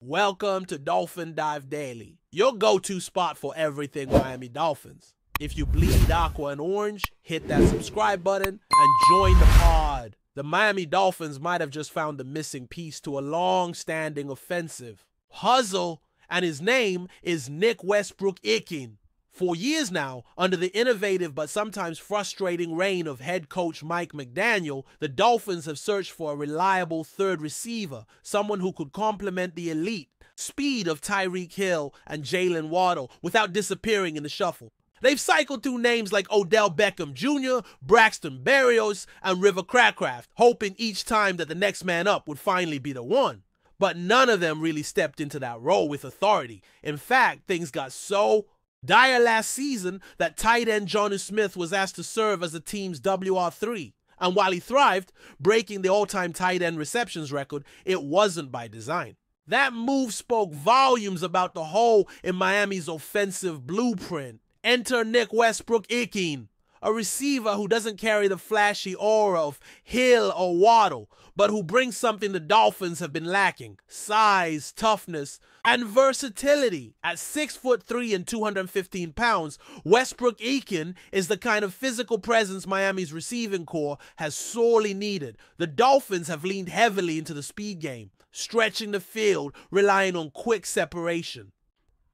Welcome to Dolphin Dive Daily, your go-to spot for everything Miami Dolphins. If you bleed aqua and orange, hit that subscribe button and join the pod. The Miami Dolphins might have just found the missing piece to a long-standing offensive puzzle, and his name is Nick Westbrook. For years now, under the innovative but sometimes frustrating reign of head coach Mike McDaniel, the Dolphins have searched for a reliable third receiver, someone who could complement the elite speed of Tyreek Hill and Jalen Waddle without disappearing in the shuffle. They've cycled through names like Odell Beckham Jr., Braxton Berrios, and River Cracraft, hoping each time that the next man up would finally be the one. But none of them really stepped into that role with authority. In fact, things got so dire last season that tight end Jonnu Smith was asked to serve as the team's WR3. And while he thrived, breaking the all-time tight end receptions record, it wasn't by design. That move spoke volumes about the hole in Miami's offensive blueprint. Enter Nick Westbrook, a receiver who doesn't carry the flashy aura of Hill or Waddle, but who brings something the Dolphins have been lacking: size, toughness, and versatility. At 6'3" and 215 pounds, Westbrook is the kind of physical presence Miami's receiving core has sorely needed. The Dolphins have leaned heavily into the speed game, stretching the field, relying on quick separation.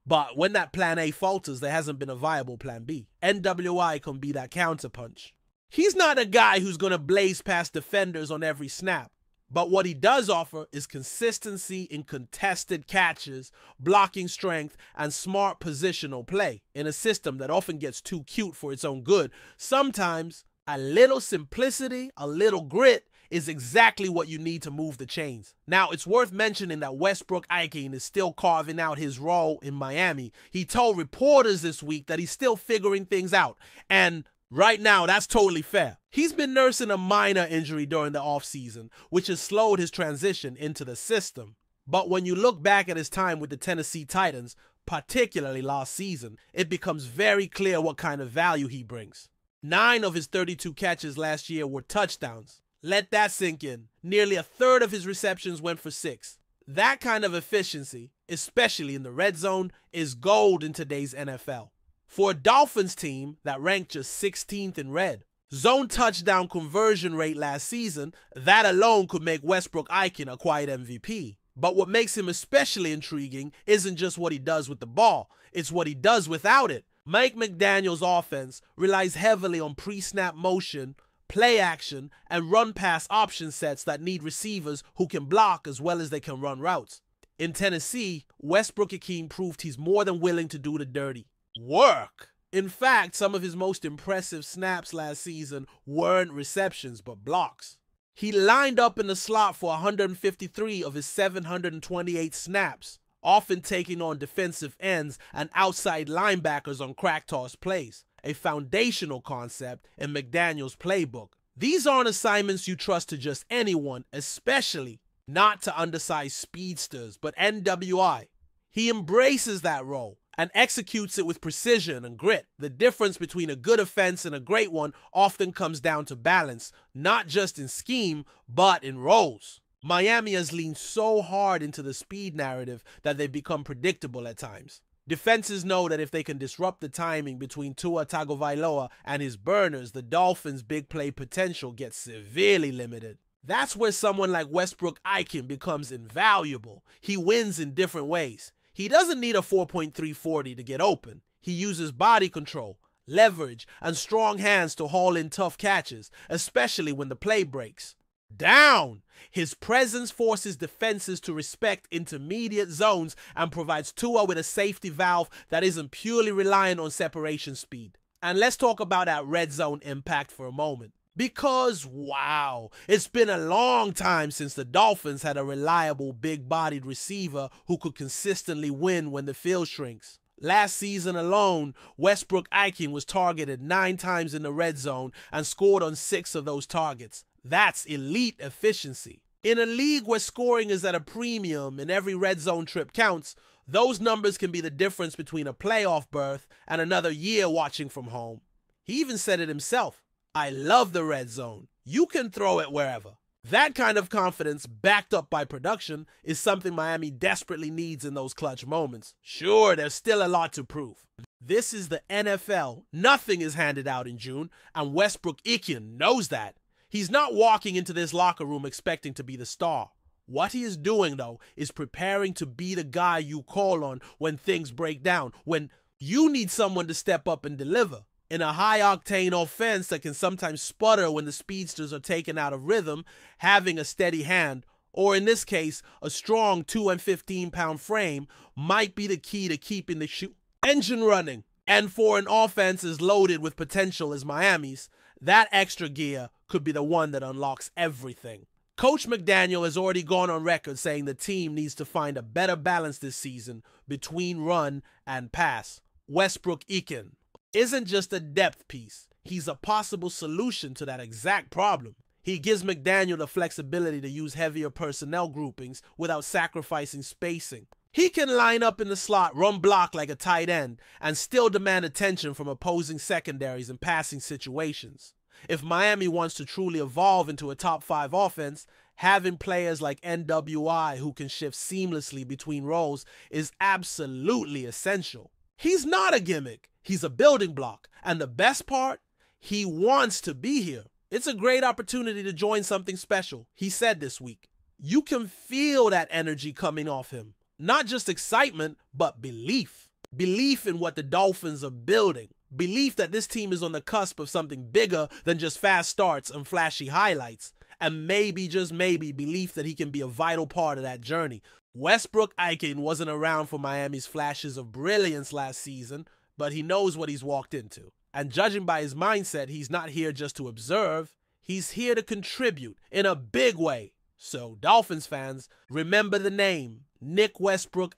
But when that plan A falters, there hasn't been a viable plan B. NWI can be that counterpunch. He's not a guy who's going to blaze past defenders on every snap, but what he does offer is consistency in contested catches, blocking strength, and smart positional play in a system that often gets too cute for its own good. Sometimes a little simplicity, a little grit is exactly what you need to move the chains. Now, it's worth mentioning that Westbrook is still carving out his role in Miami. He told reporters this week that he's still figuring things out, and right now, that's totally fair. He's been nursing a minor injury during the offseason, which has slowed his transition into the system. But when you look back at his time with the Tennessee Titans, particularly last season, it becomes very clear what kind of value he brings. 9 of his 32 catches last year were touchdowns. Let that sink in. Nearly a third of his receptions went for 6. That kind of efficiency, especially in the red zone, is gold in today's NFL. For a Dolphins team that ranked just 16th in red, zone touchdown conversion rate last season, that alone could make Westbrook a quiet MVP. But what makes him especially intriguing isn't just what he does with the ball, it's what he does without it. Mike McDaniel's offense relies heavily on pre-snap motion, play action, and run-pass option sets that need receivers who can block as well as they can run routes. In Tennessee, Westbrook proved he's more than willing to do the dirty work. In fact, some of his most impressive snaps last season weren't receptions but blocks. He lined up in the slot for 153 of his 728 snaps, often taking on defensive ends and outside linebackers on crack toss plays, a foundational concept in McDaniel's playbook. These aren't assignments you trust to just anyone, especially not to undersized speedsters, but NWI. He embraces that role and executes it with precision and grit. The difference between a good offense and a great one often comes down to balance, not just in scheme, but in roles. Miami has leaned so hard into the speed narrative that they've become predictable at times. Defenses know that if they can disrupt the timing between Tua Tagovailoa and his burners, the Dolphins' big play potential gets severely limited. That's where someone like Westbrook becomes invaluable. He wins in different ways. He doesn't need a 4.340 to get open. He uses body control, leverage, and strong hands to haul in tough catches, especially when the play breaks down. His presence forces defenses to respect intermediate zones and provides Tua with a safety valve that isn't purely reliant on separation speed. And let's talk about that red zone impact for a moment. Because, wow, it's been a long time since the Dolphins had a reliable big-bodied receiver who could consistently win when the field shrinks. Last season alone, Westbrook was targeted 9 times in the red zone and scored on 6 of those targets. That's elite efficiency. In a league where scoring is at a premium and every red zone trip counts, those numbers can be the difference between a playoff berth and another year watching from home. He even said it himself. I love the red zone. You can throw it wherever. That kind of confidence, backed up by production, is something Miami desperately needs in those clutch moments. Sure, there's still a lot to prove. This is the NFL. Nothing is handed out in June, and Westbrook knows that. He's not walking into this locker room expecting to be the star. What he is doing, though, is preparing to be the guy you call on when things break down, when you need someone to step up and deliver. In a high-octane offense that can sometimes sputter when the speedsters are taken out of rhythm, having a steady hand, or in this case, a strong 215-pound frame, might be the key to keeping the engine running. And for an offense as loaded with potential as Miami's, that extra gear could be the one that unlocks everything. Coach McDaniel has already gone on record saying the team needs to find a better balance this season between run and pass. Westbrook isn't just a depth piece. He's a possible solution to that exact problem. He gives McDaniel the flexibility to use heavier personnel groupings without sacrificing spacing. He can line up in the slot, run block like a tight end, and still demand attention from opposing secondaries in passing situations. If Miami wants to truly evolve into a top 5 offense, having players like NWI who can shift seamlessly between roles is absolutely essential. He's not a gimmick. He's a building block. And the best part, he wants to be here. It's a great opportunity to join something special, he said this week. You can feel that energy coming off him. Not just excitement, but belief. Belief in what the Dolphins are building. Belief that this team is on the cusp of something bigger than just fast starts and flashy highlights. And maybe, just maybe, belief that he can be a vital part of that journey. Westbrook wasn't around for Miami's flashes of brilliance last season, but he knows what he's walked into. And judging by his mindset, he's not here just to observe. He's here to contribute in a big way. So, Dolphins fans, remember the name, Nick Westbrook.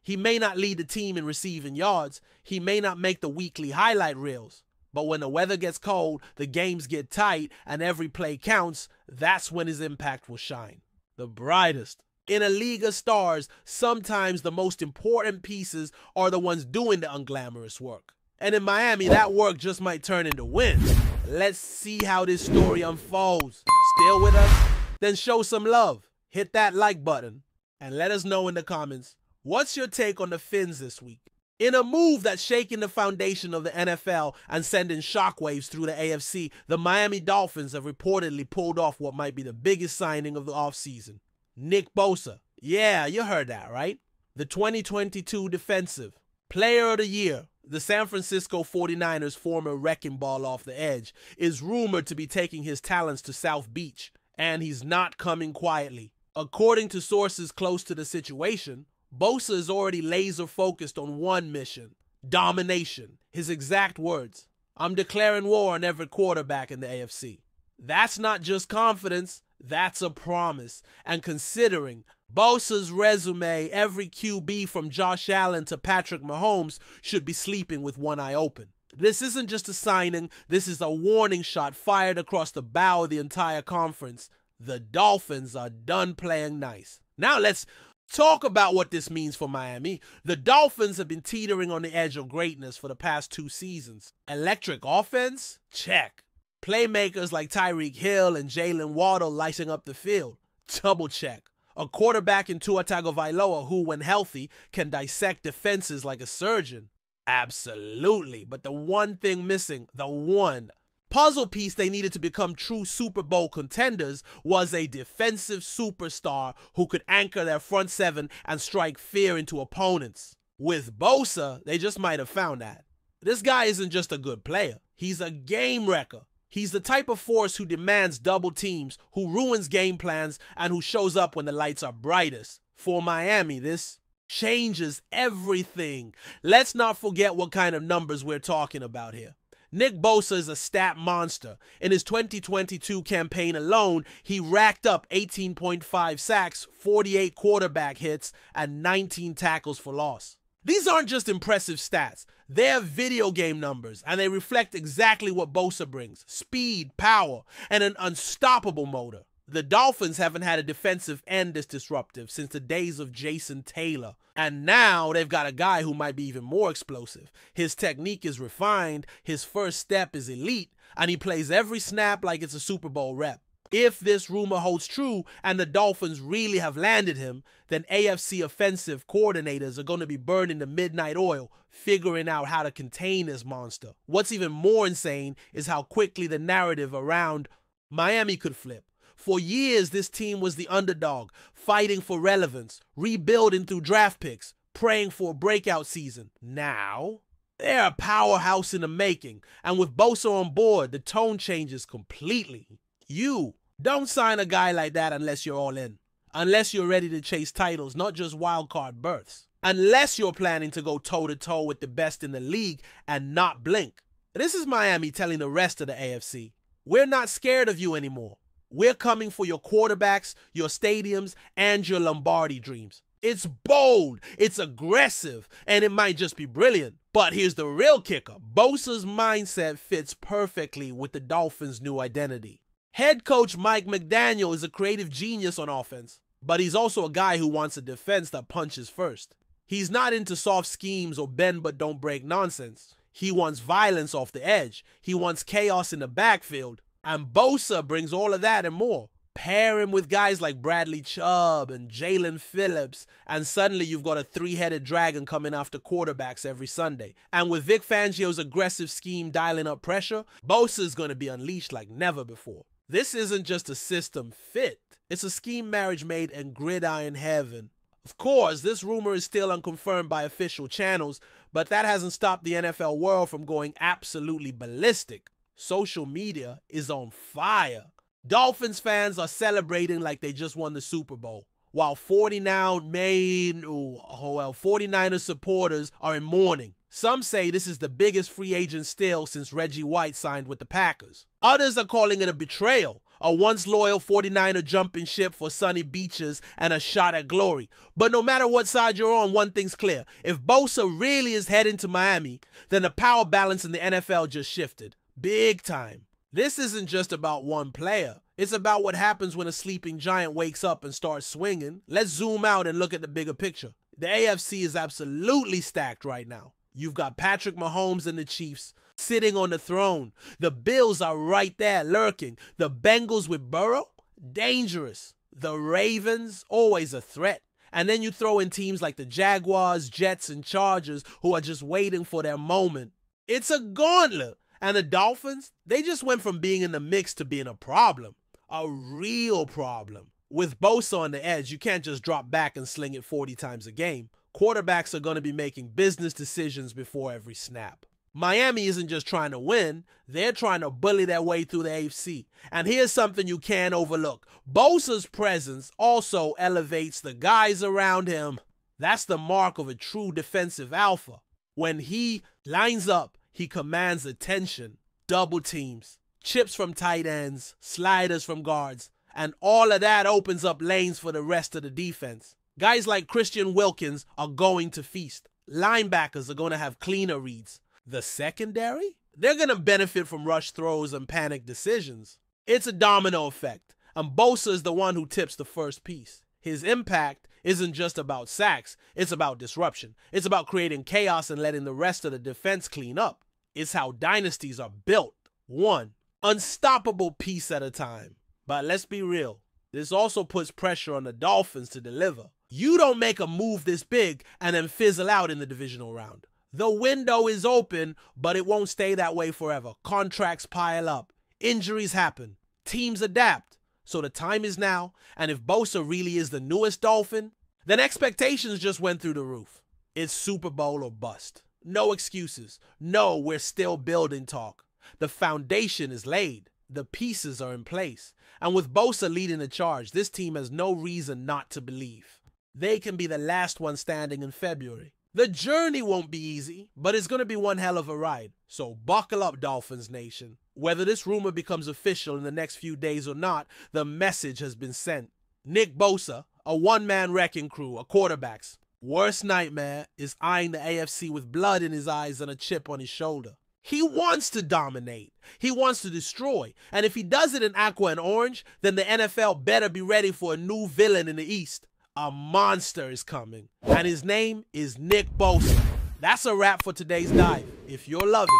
He may not lead the team in receiving yards. He may not make the weekly highlight reels. But when the weather gets cold, the games get tight, and every play counts, that's when his impact will shine. The brightest. In a league of stars, sometimes the most important pieces are the ones doing the unglamorous work. And in Miami, that work just might turn into wins. Let's see how this story unfolds. Still with us? Then show some love. Hit that like button and let us know in the comments, what's your take on the Fins this week? In a move that's shaking the foundation of the NFL and sending shockwaves through the AFC, the Miami Dolphins have reportedly pulled off what might be the biggest signing of the offseason. Nick Bosa. Yeah, you heard that, right? The 2022 Defensive Player of the Year, the San Francisco 49ers' former wrecking ball off the edge, is rumored to be taking his talents to South Beach, and he's not coming quietly. According to sources close to the situation, Bosa is already laser focused on one mission: domination. His exact words: "I'm declaring war on every quarterback in the AFC." That's not just confidence, that's a promise. And considering Bosa's resume, every QB from Josh Allen to Patrick Mahomes should be sleeping with one eye open. This isn't just a signing, this is a warning shot fired across the bow of the entire conference. The Dolphins are done playing nice. Now let's talk about what this means for Miami. The Dolphins have been teetering on the edge of greatness for the past 2 seasons. Electric offense? Check. Playmakers like Tyreek Hill and Jalen Waddle lighting up the field? Double check. A quarterback in Tua Tagovailoa who, when healthy, can dissect defenses like a surgeon? Absolutely. But the one thing missing, the one puzzle piece they needed to become true Super Bowl contenders, was a defensive superstar who could anchor their front seven and strike fear into opponents. With Bosa, they just might have found that. This guy isn't just a good player. He's a game wrecker. He's the type of force who demands double teams, who ruins game plans, and who shows up when the lights are brightest. For Miami, this changes everything. Let's not forget what kind of numbers we're talking about here. Nick Bosa is a stat monster. In his 2022 campaign alone, he racked up 18.5 sacks, 48 quarterback hits, and 19 tackles for loss. These aren't just impressive stats. They're video game numbers, and they reflect exactly what Bosa brings: speed, power, and an unstoppable motor. The Dolphins haven't had a defensive end this disruptive since the days of Jason Taylor. And now they've got a guy who might be even more explosive. His technique is refined, his first step is elite, and he plays every snap like it's a Super Bowl rep. If this rumor holds true and the Dolphins really have landed him, then AFC offensive coordinators are going to be burning the midnight oil, figuring out how to contain this monster. What's even more insane is how quickly the narrative around Miami could flip. For years, this team was the underdog, fighting for relevance, rebuilding through draft picks, praying for a breakout season. Now, they're a powerhouse in the making, and with Bosa on board, the tone changes completely. You don't sign a guy like that unless you're all in. Unless you're ready to chase titles, not just wildcard berths. Unless you're planning to go toe-to-toe with the best in the league and not blink. This is Miami telling the rest of the AFC, we're not scared of you anymore. We're coming for your quarterbacks, your stadiums, and your Lombardi dreams. It's bold, it's aggressive, and it might just be brilliant. But here's the real kicker. Bosa's mindset fits perfectly with the Dolphins' new identity. Head coach Mike McDaniel is a creative genius on offense, but he's also a guy who wants a defense that punches first. He's not into soft schemes or bend but don't break nonsense. He wants violence off the edge. He wants chaos in the backfield. And Bosa brings all of that and more. Pair him with guys like Bradley Chubb and Jalen Phillips, and suddenly you've got a three-headed dragon coming after quarterbacks every Sunday. And with Vic Fangio's aggressive scheme dialing up pressure, Bosa's going to be unleashed like never before. This isn't just a system fit. It's a scheme marriage made in gridiron heaven. Of course, this rumor is still unconfirmed by official channels, but that hasn't stopped the NFL world from going absolutely ballistic. Social media is on fire. Dolphins fans are celebrating like they just won the Super Bowl, while 49ers supporters are in mourning. Some say this is the biggest free agent steal since Reggie White signed with the Packers. Others are calling it a betrayal, a once loyal 49er jumping ship for sunny beaches and a shot at glory. But no matter what side you're on, one thing's clear. If Bosa really is heading to Miami, then the power balance in the NFL just shifted. Big time. This isn't just about one player. It's about what happens when a sleeping giant wakes up and starts swinging. Let's zoom out and look at the bigger picture. The AFC is absolutely stacked right now. You've got Patrick Mahomes and the Chiefs sitting on the throne. The Bills are right there lurking. The Bengals with Burrow, dangerous. The Ravens, always a threat. And then you throw in teams like the Jaguars, Jets, and Chargers who are just waiting for their moment. It's a gauntlet. And the Dolphins, they just went from being in the mix to being a problem. A real problem. With Bosa on the edge, you can't just drop back and sling it 40 times a game. Quarterbacks are going to be making business decisions before every snap. Miami isn't just trying to win, they're trying to bully their way through the AFC. And here's something you can't overlook. Bosa's presence also elevates the guys around him. That's the mark of a true defensive alpha. When he lines up, he commands attention, double teams, chips from tight ends, sliders from guards, and all of that opens up lanes for the rest of the defense. Guys like Christian Wilkins are going to feast. Linebackers are going to have cleaner reads. The secondary? They're going to benefit from rush throws and panic decisions. It's a domino effect, and Bosa is the one who tips the first piece. His impact isn't just about sacks, it's about disruption. It's about creating chaos and letting the rest of the defense clean up. It's how dynasties are built, one unstoppable piece at a time. But let's be real, this also puts pressure on the Dolphins to deliver. You don't make a move this big and then fizzle out in the divisional round. The window is open, but it won't stay that way forever. Contracts pile up. Injuries happen. Teams adapt. So the time is now, and if Bosa really is the newest Dolphin, then expectations just went through the roof. It's Super Bowl or bust. No excuses. No, we're still building talk. The foundation is laid. The pieces are in place. And with Bosa leading the charge, this team has no reason not to believe. They can be the last one standing in February. The journey won't be easy, but it's going to be one hell of a ride. So buckle up, Dolphins Nation. Whether this rumor becomes official in the next few days or not, the message has been sent. Nick Bosa, a one-man wrecking crew of quarterbacks, worst nightmare is eyeing the AFC with blood in his eyes and a chip on his shoulder. He wants to dominate. He wants to destroy. And if he does it in aqua and orange, then the NFL better be ready for a new villain in the East. A monster is coming, and his name is Nick Bosa. That's a wrap for today's dive. If you're loving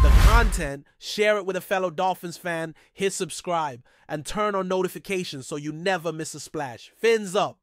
the content, share it with a fellow Dolphins fan, hit subscribe, and turn on notifications so you never miss a splash. Fins up.